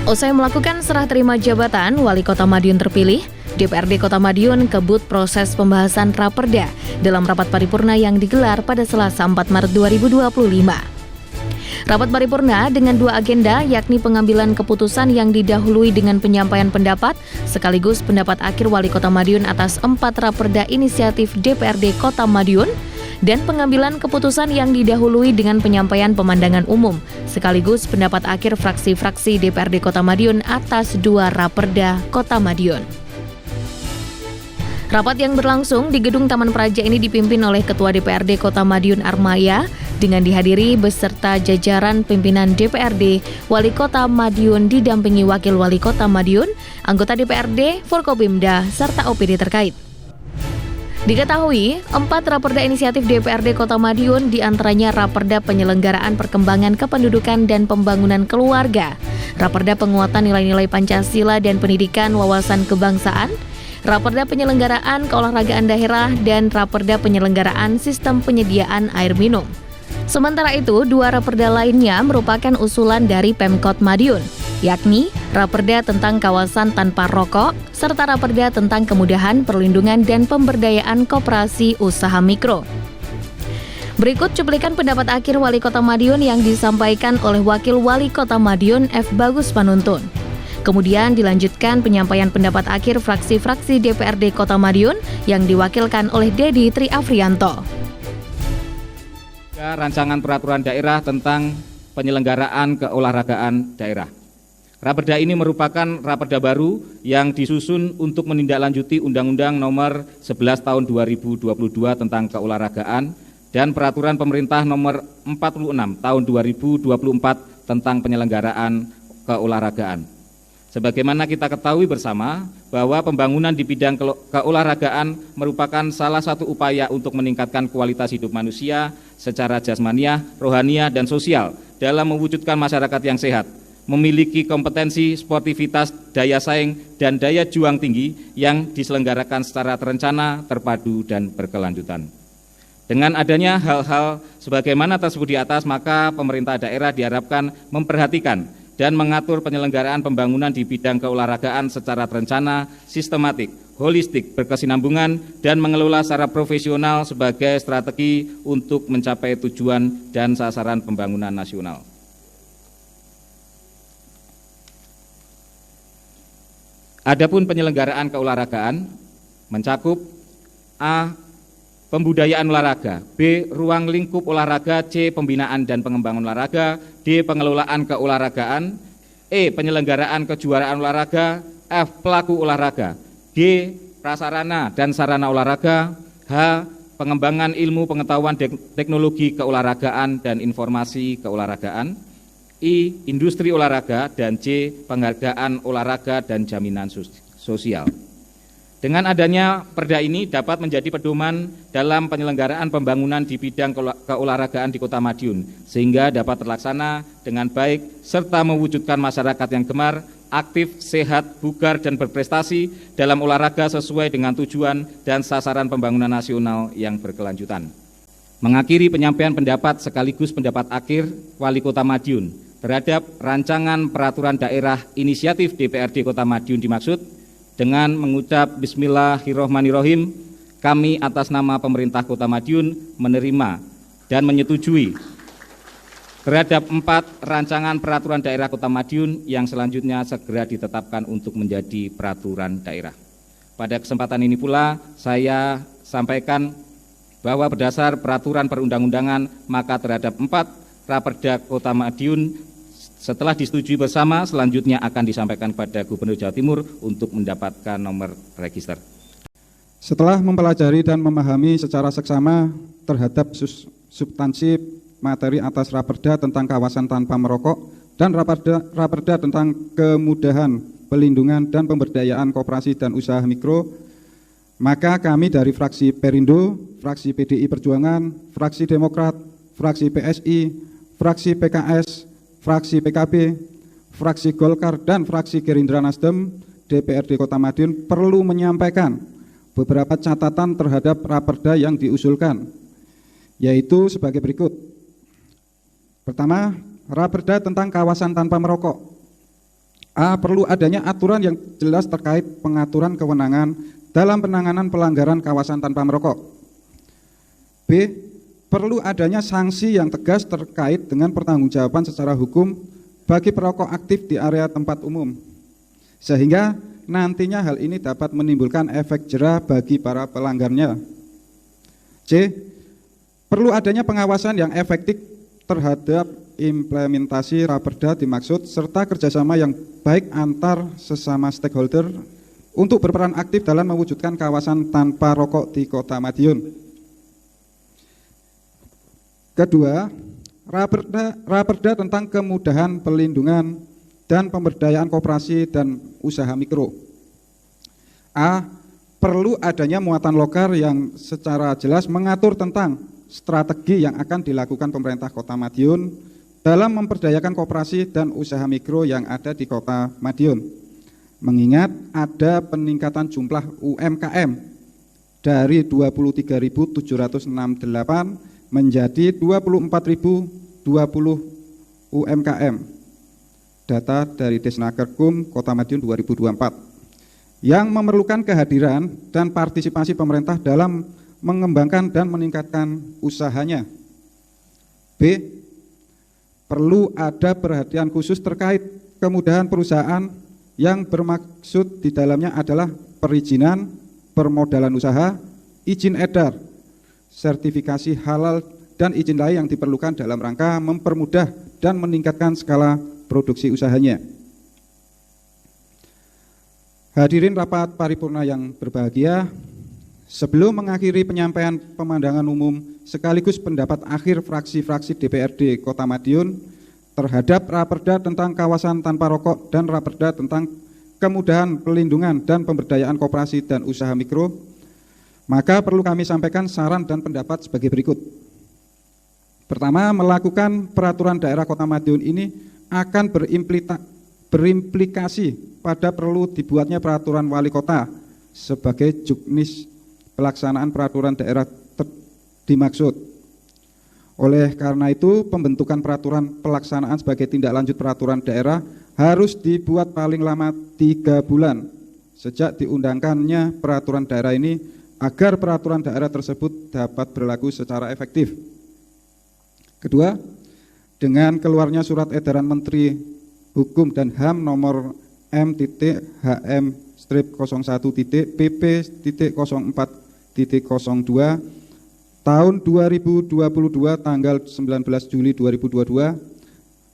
Usai melakukan serah terima jabatan Wali Kota Madiun terpilih, DPRD Kota Madiun kebut proses pembahasan Raperda dalam rapat paripurna yang digelar pada Selasa 4 Maret 2025. Rapat paripurna dengan dua agenda, yakni pengambilan keputusan yang didahului dengan penyampaian pendapat, sekaligus pendapat akhir Wali Kota Madiun atas 4 Raperda inisiatif DPRD Kota Madiun, dan pengambilan keputusan yang didahului dengan penyampaian pemandangan umum, sekaligus pendapat akhir fraksi-fraksi DPRD Kota Madiun atas 2 Raperda Kota Madiun. Rapat yang berlangsung di Gedung Taman Praja ini dipimpin oleh Ketua DPRD Kota Madiun Armaya dengan dihadiri beserta jajaran pimpinan DPRD, Wali Kota Madiun didampingi Wakil Wali Kota Madiun, anggota DPRD, Forkopimda, serta OPD terkait. Diketahui, 4 Raperda inisiatif DPRD Kota Madiun diantaranya Raperda Penyelenggaraan Perkembangan Kependudukan dan Pembangunan Keluarga, Raperda Penguatan Nilai-Nilai Pancasila dan Pendidikan Wawasan Kebangsaan, Raperda Penyelenggaraan Keolahragaan Daerah, dan Raperda Penyelenggaraan Sistem Penyediaan Air Minum. Sementara itu, 2 Raperda lainnya merupakan usulan dari Pemkot Madiun, yakni Raperda tentang kawasan tanpa rokok, serta Raperda tentang kemudahan, perlindungan, dan pemberdayaan koperasi usaha mikro. Berikut cuplikan pendapat akhir Wali Kota Madiun yang disampaikan oleh Wakil Wali Kota Madiun F. Bagus Panuntun. Kemudian dilanjutkan penyampaian pendapat akhir fraksi-fraksi DPRD Kota Madiun yang diwakilkan oleh Dedi Triafrianto. Rancangan peraturan daerah tentang penyelenggaraan keolahragaan daerah. Raperda ini merupakan raperda baru yang disusun untuk menindaklanjuti Undang-Undang Nomor 11 Tahun 2022 tentang keolahragaan dan Peraturan Pemerintah Nomor 46 Tahun 2024 tentang penyelenggaraan keolahragaan. Sebagaimana kita ketahui bersama bahwa pembangunan di bidang keolahragaan merupakan salah satu upaya untuk meningkatkan kualitas hidup manusia secara jasmaniah, rohaniah, dan sosial dalam mewujudkan masyarakat yang sehat, memiliki kompetensi, sportivitas, daya saing, dan daya juang tinggi yang diselenggarakan secara terencana, terpadu, dan berkelanjutan. Dengan adanya hal-hal sebagaimana tersebut di atas, maka pemerintah daerah diharapkan memperhatikan dan mengatur penyelenggaraan pembangunan di bidang keolahragaan secara terencana, sistematik, holistik, berkesinambungan, dan mengelola secara profesional sebagai strategi untuk mencapai tujuan dan sasaran pembangunan nasional. Adapun penyelenggaraan keolahragaan mencakup A. Pembudayaan olahraga, B. Ruang lingkup olahraga, C. Pembinaan dan pengembangan olahraga, D. Pengelolaan keolahragaan, E. Penyelenggaraan kejuaraan olahraga, F. Pelaku olahraga, G. Prasarana dan sarana olahraga, H. Pengembangan ilmu pengetahuan teknologi keolahragaan dan informasi keolahragaan, I. Industri olahraga, dan C. Penghargaan olahraga dan jaminan sosial. Dengan adanya perda ini dapat menjadi pedoman dalam penyelenggaraan pembangunan di bidang keolahragaan di Kota Madiun, sehingga dapat terlaksana dengan baik serta mewujudkan masyarakat yang gemar, aktif, sehat, bugar, dan berprestasi dalam olahraga sesuai dengan tujuan dan sasaran pembangunan nasional yang berkelanjutan. Mengakhiri penyampaian pendapat sekaligus pendapat akhir Wali Kota Madiun terhadap rancangan peraturan daerah inisiatif DPRD Kota Madiun dimaksud dengan mengucap Bismillahirrohmanirrohim, kami atas nama pemerintah Kota Madiun menerima dan menyetujui terhadap 4 rancangan peraturan daerah Kota Madiun yang selanjutnya segera ditetapkan untuk menjadi peraturan daerah. Pada kesempatan ini pula saya sampaikan bahwa berdasar peraturan perundang-undangan maka terhadap 4 Raperda Kota Madiun setelah disetujui bersama, selanjutnya akan disampaikan pada Gubernur Jawa Timur untuk mendapatkan nomor register. Setelah mempelajari dan memahami secara seksama terhadap substansi materi atas Raperda tentang kawasan tanpa merokok dan Raperda tentang kemudahan, pelindungan, dan pemberdayaan koperasi dan usaha mikro, maka kami dari fraksi Perindo, fraksi PDI Perjuangan, fraksi Demokrat, fraksi PSI, fraksi PKS, fraksi PKB, fraksi Golkar, dan fraksi Gerindra Nasdem DPRD Kota Madiun perlu menyampaikan beberapa catatan terhadap Raperda yang diusulkan, yaitu sebagai berikut. Pertama, Raperda tentang kawasan tanpa merokok. A. Perlu adanya aturan yang jelas terkait pengaturan kewenangan dalam penanganan pelanggaran kawasan tanpa merokok. B. Perlu adanya sanksi yang tegas terkait dengan pertanggungjawaban secara hukum bagi perokok aktif di area tempat umum, sehingga nantinya hal ini dapat menimbulkan efek jera bagi para pelanggarnya. C. Perlu adanya pengawasan yang efektif terhadap implementasi Raperda dimaksud serta kerjasama yang baik antar sesama stakeholder untuk berperan aktif dalam mewujudkan kawasan tanpa rokok di Kota Madiun. Kedua, Raperda tentang kemudahan pelindungan dan pemberdayaan koperasi dan usaha mikro. A. Perlu adanya muatan lokal yang secara jelas mengatur tentang strategi yang akan dilakukan pemerintah Kota Madiun dalam memperdayakan koperasi dan usaha mikro yang ada di Kota Madiun. Mengingat ada peningkatan jumlah UMKM dari 23.768 menjadi 24.020 UMKM. Data dari Desnakerkum Kota Madiun 2024. Yang memerlukan kehadiran dan partisipasi pemerintah dalam mengembangkan dan meningkatkan usahanya. B. Perlu ada perhatian khusus terkait kemudahan perusahaan yang bermaksud di dalamnya adalah perizinan, permodalan usaha, izin edar, sertifikasi halal, dan izin lain yang diperlukan dalam rangka mempermudah dan meningkatkan skala produksi usahanya. Hadirin rapat paripurna yang berbahagia, sebelum mengakhiri penyampaian pemandangan umum sekaligus pendapat akhir fraksi-fraksi DPRD Kota Madiun terhadap Raperda tentang kawasan tanpa rokok dan Raperda tentang kemudahan pelindungan dan pemberdayaan koperasi dan usaha mikro, maka perlu kami sampaikan saran dan pendapat sebagai berikut. Pertama, melakukan peraturan daerah Kota Madiun ini akan berimplikasi pada perlu dibuatnya peraturan wali kota sebagai juknis pelaksanaan peraturan daerah dimaksud. Oleh karena itu, pembentukan peraturan pelaksanaan sebagai tindak lanjut peraturan daerah harus dibuat paling lama 3 bulan sejak diundangkannya peraturan daerah ini agar peraturan daerah tersebut dapat berlaku secara efektif. Kedua, dengan keluarnya surat edaran Menteri Hukum dan HAM nomor M.HM-01.PP.04.02 tahun 2022 tanggal 19 Juli 2022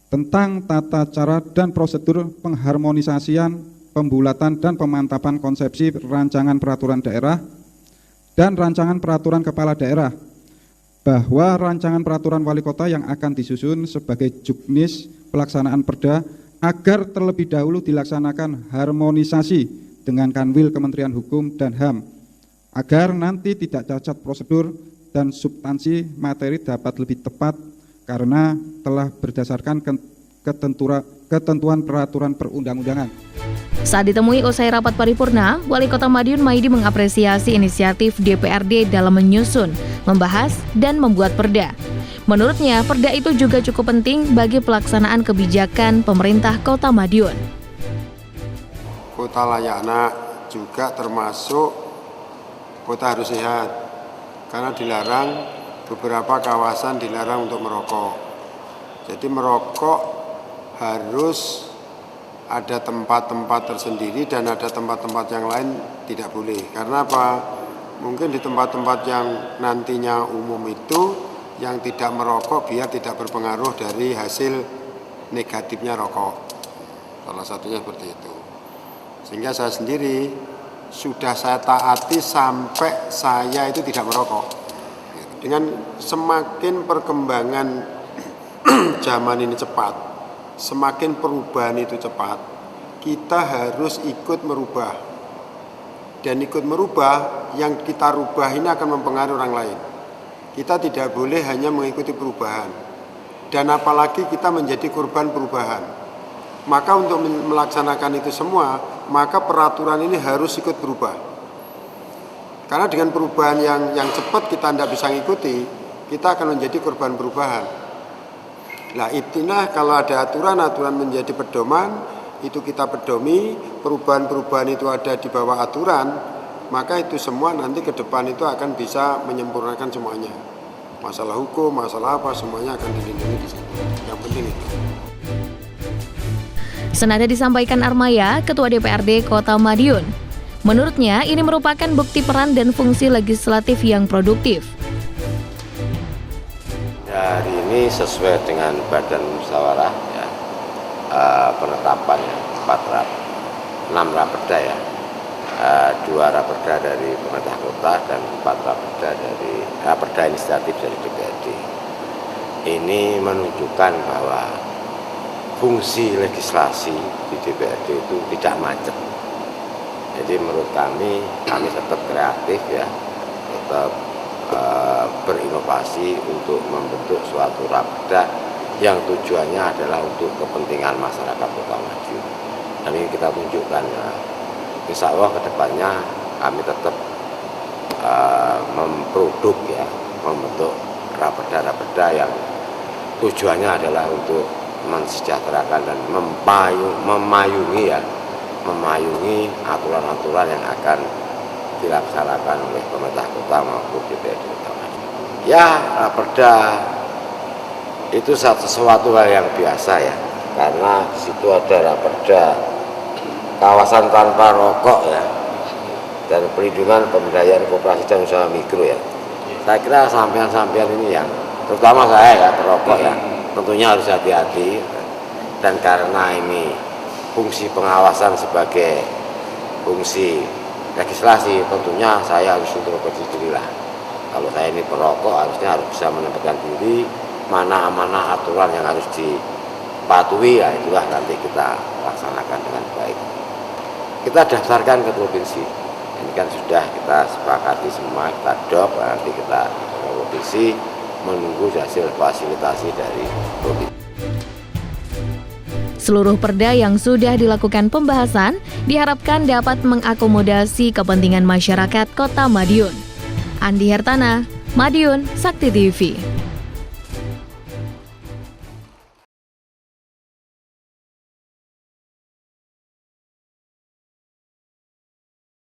tentang tata cara dan prosedur pengharmonisasian, pembulatan dan pemantapan konsepsi rancangan peraturan daerah dan rancangan peraturan kepala daerah, bahwa rancangan peraturan wali kota yang akan disusun sebagai juknis pelaksanaan perda agar terlebih dahulu dilaksanakan harmonisasi dengan Kanwil Kementerian Hukum dan HAM, agar nanti tidak cacat prosedur dan substansi materi dapat lebih tepat karena telah berdasarkan ketentuan peraturan perundang-undangan. Saat ditemui usai rapat paripurna, Wali Kota Madiun Maidi mengapresiasi inisiatif DPRD dalam menyusun, membahas, dan membuat perda. Menurutnya, perda itu juga cukup penting bagi pelaksanaan kebijakan pemerintah Kota Madiun. Kota layak anak juga termasuk kota harus sehat, karena dilarang, beberapa kawasan dilarang untuk merokok. Jadi merokok harus ada tempat-tempat tersendiri dan ada tempat-tempat yang lain tidak boleh. Karena apa? Mungkin di tempat-tempat yang nantinya umum itu yang tidak merokok biar tidak berpengaruh dari hasil negatifnya rokok. Salah satunya seperti itu. Sehingga saya sendiri sudah saya taati sampai saya itu tidak merokok. Dengan semakin perkembangan zaman ini cepat, semakin perubahan itu cepat, kita harus ikut merubah. Dan ikut merubah, yang kita rubah ini akan mempengaruhi orang lain. Kita tidak boleh hanya mengikuti perubahan. Dan apalagi kita menjadi korban perubahan. Maka untuk melaksanakan itu semua, maka peraturan ini harus ikut berubah. Karena dengan perubahan yang cepat kita tidak bisa mengikuti, kita akan menjadi korban perubahan. Nah, itulah kalau ada aturan menjadi pedoman, itu kita pedomi, perubahan-perubahan itu ada di bawah aturan, maka itu semua nanti ke depan itu akan bisa menyempurnakan semuanya. Masalah hukum, masalah apa, semuanya akan dilindungi di situ. Yang penting itu. Senada disampaikan Armaya, Ketua DPRD Kota Madiun. Menurutnya, ini merupakan bukti peran dan fungsi legislatif yang produktif. Hari ini sesuai dengan Badan Musyawarah ya, penetapannya 6 raperda ya, 2 raperda dari pemerintah kota dan 4 raperda dari raperda inisiatif dari DPRD. Ini menunjukkan bahwa fungsi legislasi di DPRD itu tidak macet. Jadi menurut kami tetap kreatif ya, tetap berinovasi untuk membentuk suatu raperda yang tujuannya adalah untuk kepentingan masyarakat Kota Madiun. Dan ini kita tunjukkan ya, insya Allah kedepannya kami tetap memproduk ya, membentuk raperda-raperda yang tujuannya adalah untuk mensejahterakan dan memayungi aturan-aturan yang akan dilaksanakan oleh pemerintah kota maupun DPRD Kota Madiun. Ya, raperda itu sesuatu hal yang biasa ya, karena di situ ada raperda kawasan tanpa rokok ya, dan perlindungan pemberdayaan koperasi dan usaha mikro ya. Saya kira sampean-sampean ini yang terutama saya ya perokok ya, tentunya harus hati-hati, dan karena ini fungsi pengawasan sebagai fungsi legislasi, tentunya saya harus introspeksi diri lah. Kalau saya ini perokok harusnya harus bisa menempatkan diri, mana aturan yang harus dipatuhi ya, itulah nanti kita laksanakan dengan baik. Kita daftarkan ke provinsi, ini kan sudah kita sepakati semua, kita dop, nanti kita ke provinsi menunggu hasil fasilitasi dari provinsi. Seluruh perda yang sudah dilakukan pembahasan diharapkan dapat mengakomodasi kepentingan masyarakat Kota Madiun. Andi Hertana, Madiun, Sakti TV.